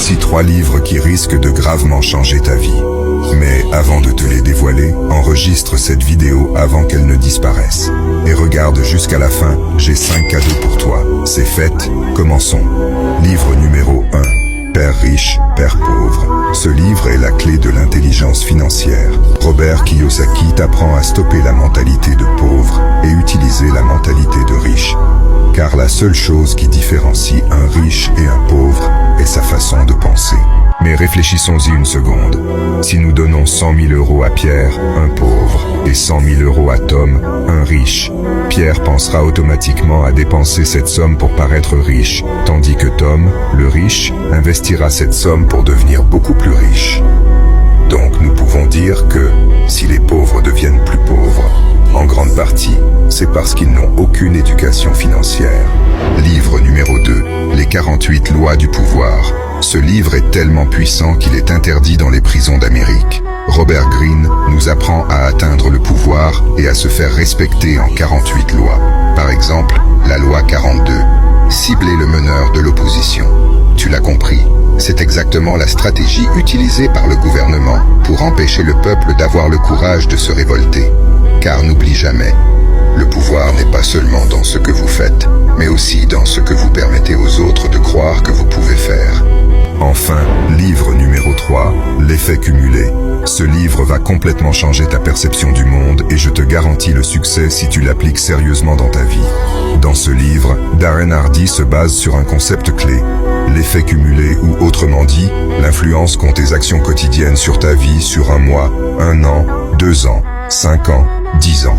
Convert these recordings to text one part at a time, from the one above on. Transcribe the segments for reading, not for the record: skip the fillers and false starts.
Voici 3 livres qui risquent de gravement changer ta vie. Mais avant de te les dévoiler, enregistre cette vidéo avant qu'elle ne disparaisse. Et regarde jusqu'à la fin, j'ai 5 cadeaux pour toi. C'est fait, commençons. Livre numéro 1. Père riche, Père pauvre. Ce livre est la clé de l'intelligence financière. Robert Kiyosaki t'apprend à stopper la mentalité de pauvre et utiliser la mentalité de riche. Car la seule chose qui différencie un riche et un pauvre est sa façon de penser. Mais réfléchissons-y une seconde. Si nous donnons 100 000 € à Pierre, un pauvre, et 100 000 € à Tom, un riche, Pierre pensera automatiquement à dépenser cette somme pour paraître riche, tandis que Tom, le riche, investira cette somme pour devenir beaucoup plus riche. Donc nous pouvons dire que, si les pauvres deviennent plus pauvres, en grande partie, c'est parce qu'ils n'ont aucune éducation financière. Livre numéro 2. Les 48 lois du pouvoir. Ce livre est tellement puissant qu'il est interdit dans les prisons d'Amérique. Robert Greene nous apprend à atteindre le pouvoir et à se faire respecter en 48 lois. Par exemple, la loi 42. Cibler le meneur de l'opposition. Tu l'as compris, c'est exactement la stratégie utilisée par le gouvernement pour empêcher le peuple d'avoir le courage de se révolter. Car n'oublie jamais, le pouvoir n'est pas seulement dans ce que vous faites, mais aussi dans ce que vous permettez aux autres de croire que vous pouvez faire. Enfin, livre numéro 3, l'effet cumulé. Ce livre va complètement changer ta perception du monde et je te garantis le succès si tu l'appliques sérieusement dans ta vie. Dans ce livre, Darren Hardy se base sur un concept clé, l'effet cumulé ou autrement dit, l'influence qu'ont tes actions quotidiennes sur ta vie sur un mois, 1 an, 2 ans, 5 ans, 10 ans.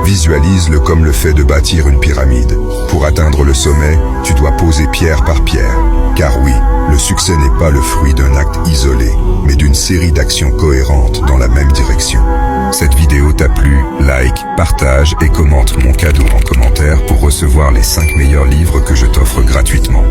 Visualise-le comme le fait de bâtir une pyramide. Pour atteindre le sommet, tu dois poser pierre par pierre. Car oui, le succès n'est pas le fruit d'un acte isolé, mais d'une série d'actions cohérentes dans la même direction. Cette vidéo t'a plu, like, partage et commente mon cadeau en commentaire pour recevoir les 5 meilleurs livres que je t'offre gratuitement.